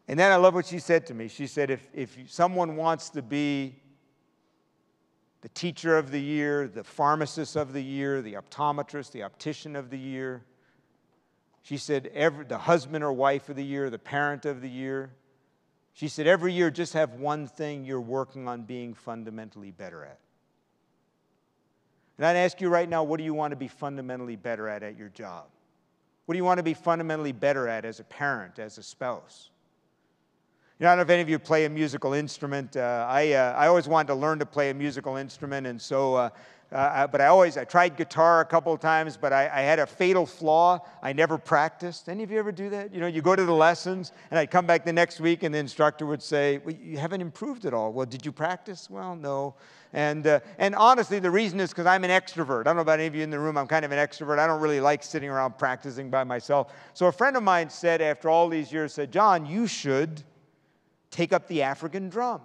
And then I love what she said to me. She said, if someone wants to be the teacher of the year, the pharmacist of the year, the optometrist, the optician of the year, she said, the husband or wife of the year, the parent of the year, she said, every year just have one thing you're working on being fundamentally better at. And I'd ask you right now, what do you want to be fundamentally better at your job? What do you want to be fundamentally better at as a parent, as a spouse? You know, I don't know if any of you play a musical instrument. I always wanted to learn to play a musical instrument, and so, but I tried guitar a couple of times, but I had a fatal flaw. I never practiced. Any of you ever do that? You know, you go to the lessons, and I'd come back the next week, and the instructor would say, well, you haven't improved at all. Well, did you practice? Well, no. And honestly, the reason is because I'm an extrovert. I don't know about any of you in the room. I'm kind of an extrovert. I don't really like sitting around practicing by myself. So a friend of mine said, after all these years, said, John, you should take up the African drum.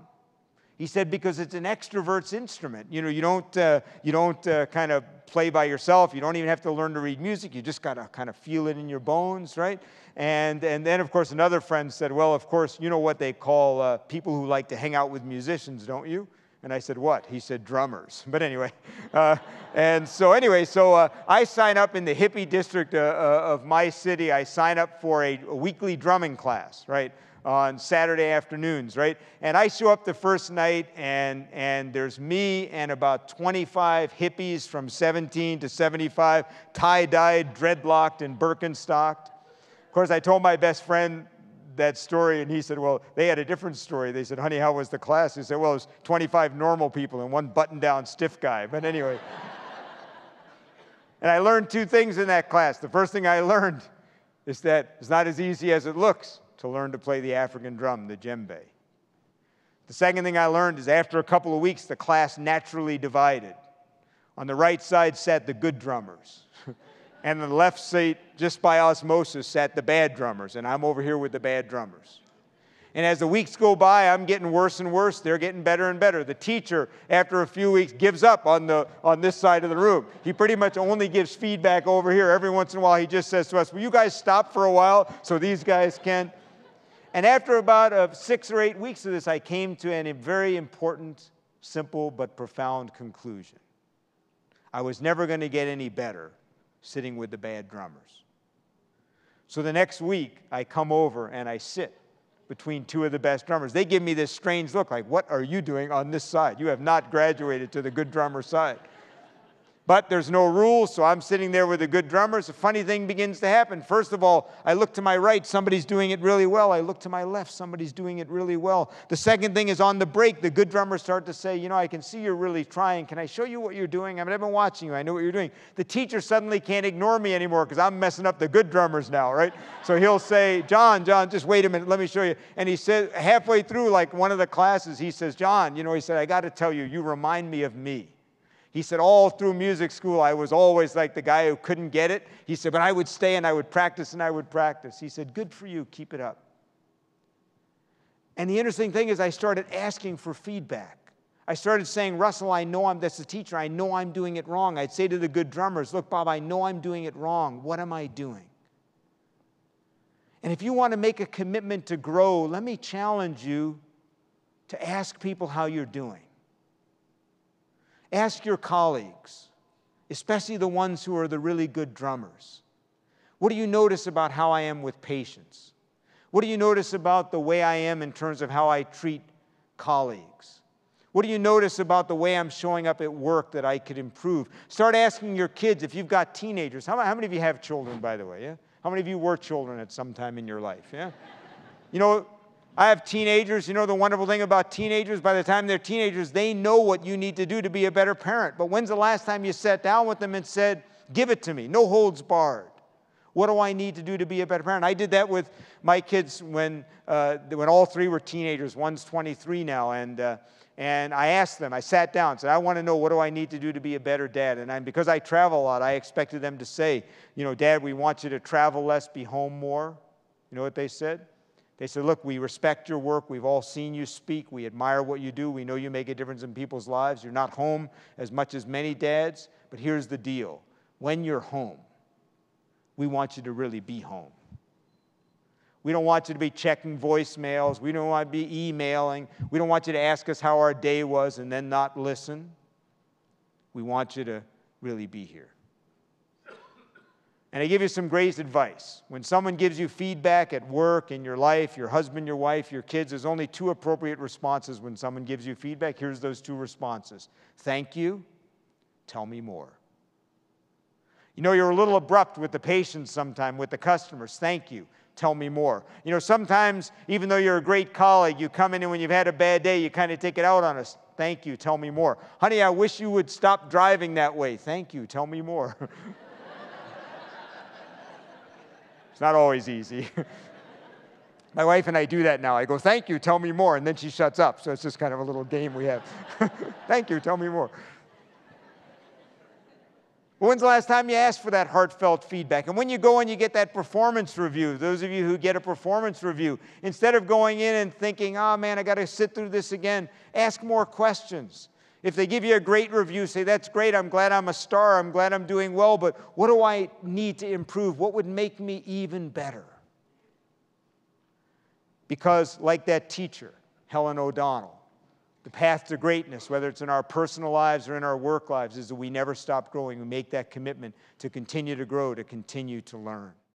He said, because it's an extrovert's instrument. You know, you don't kind of play by yourself. You don't even have to learn to read music. You just got to kind of feel it in your bones, right? And then, of course, another friend said, well, of course, you know what they call people who like to hang out with musicians, don't you? And I said, what? He said, drummers. But anyway, so I sign up in the hippie district of my city. I sign up for a weekly drumming class, right? On Saturday afternoons, right? And I show up the first night, and there's me and about 25 hippies from 17 to 75, tie-dyed, dreadlocked, and Birkenstocked. Of course, I told my best friend that story, and he said, well, they had a different story. They said, honey, how was the class? He said, well, it was 25 normal people and one button-down stiff guy. But anyway. And I learned two things in that class. The first thing I learned is that it's not as easy as it looks to learn to play the African drum, the djembe. The second thing I learned is after a couple of weeks, the class naturally divided. On the right side sat the good drummers. And on the left seat, just by osmosis, sat the bad drummers. And I'm over here with the bad drummers. And as the weeks go by, I'm getting worse and worse. They're getting better and better. The teacher, after a few weeks, gives up on this side of the room. He pretty much only gives feedback over here. Every once in a while, he just says to us, will you guys stop for a while so these guys can? And after about 6 or 8 weeks of this, I came to a very important, simple, but profound conclusion. I was never going to get any better sitting with the bad drummers. So the next week, I come over and I sit between two of the best drummers. They give me this strange look like, what are you doing on this side? You have not graduated to the good drummer side. But there's no rules, so I'm sitting there with the good drummers. A funny thing begins to happen. First of all, I look to my right, somebody's doing it really well. I look to my left, somebody's doing it really well. The second thing is on the break, the good drummers start to say, you know, I can see you're really trying. Can I show you what you're doing? I mean, I've been watching you. I know what you're doing. The teacher suddenly can't ignore me anymore because I'm messing up the good drummers now, right? So he'll say, John, just wait a minute. Let me show you. And he said, halfway through, like one of the classes, he says, John, you know, he said, I got to tell you, you remind me of me. He said, all through music school, I was always like the guy who couldn't get it. He said, but I would stay and I would practice and I would practice. He said, good for you, keep it up. And the interesting thing is I started asking for feedback. I started saying, Russell, I know that's the teacher. I know I'm doing it wrong. I'd say to the good drummers, look, Bob, I know I'm doing it wrong. What am I doing? And if you want to make a commitment to grow, let me challenge you to ask people how you're doing. Ask your colleagues, especially the ones who are the really good drummers. What do you notice about how I am with patience? What do you notice about the way I am in terms of how I treat colleagues? What do you notice about the way I'm showing up at work that I could improve? Start asking your kids if you've got teenagers. How many of you have children, by the way? Yeah? How many of you were children at some time in your life? Yeah? You know, I have teenagers. You know the wonderful thing about teenagers? By the time they're teenagers, they know what you need to do to be a better parent. But when's the last time you sat down with them and said, give it to me, no holds barred? What do I need to do to be a better parent? I did that with my kids when all three were teenagers. One's 23 now. And I asked them, I sat down and said, I want to know what do I need to do to be a better dad? And because I travel a lot, I expected them to say, you know, Dad, we want you to travel less, be home more. You know what they said? They said, look, we respect your work. We've all seen you speak. We admire what you do. We know you make a difference in people's lives. You're not home as much as many dads, but here's the deal. When you're home, we want you to really be home. We don't want you to be checking voicemails. We don't want to be emailing. We don't want you to ask us how our day was and then not listen. We want you to really be here. And I give you some great advice. When someone gives you feedback at work, in your life, your husband, your wife, your kids, there's only two appropriate responses when someone gives you feedback. Here's those two responses. Thank you. Tell me more. You know, you're a little abrupt with the patients sometimes, with the customers. Thank you. Tell me more. You know, sometimes, even though you're a great colleague, you come in and when you've had a bad day, you kind of take it out on us. Thank you. Tell me more. Honey, I wish you would stop driving that way. Thank you. Tell me more. It's not always easy. My wife and I do that now. I go, thank you, tell me more, and then she shuts up. So it's just kind of a little game we have. Thank you, tell me more. When's the last time you asked for that heartfelt feedback? And when you go and you get that performance review, those of you who get a performance review, instead of going in and thinking, oh man, I got to sit through this again, ask more questions. If they give you a great review, say, that's great, I'm glad I'm a star, I'm glad I'm doing well, but what do I need to improve? What would make me even better? Because like that teacher, Helen O'Donnell, the path to greatness, whether it's in our personal lives or in our work lives, is that we never stop growing. We make that commitment to continue to grow, to continue to learn.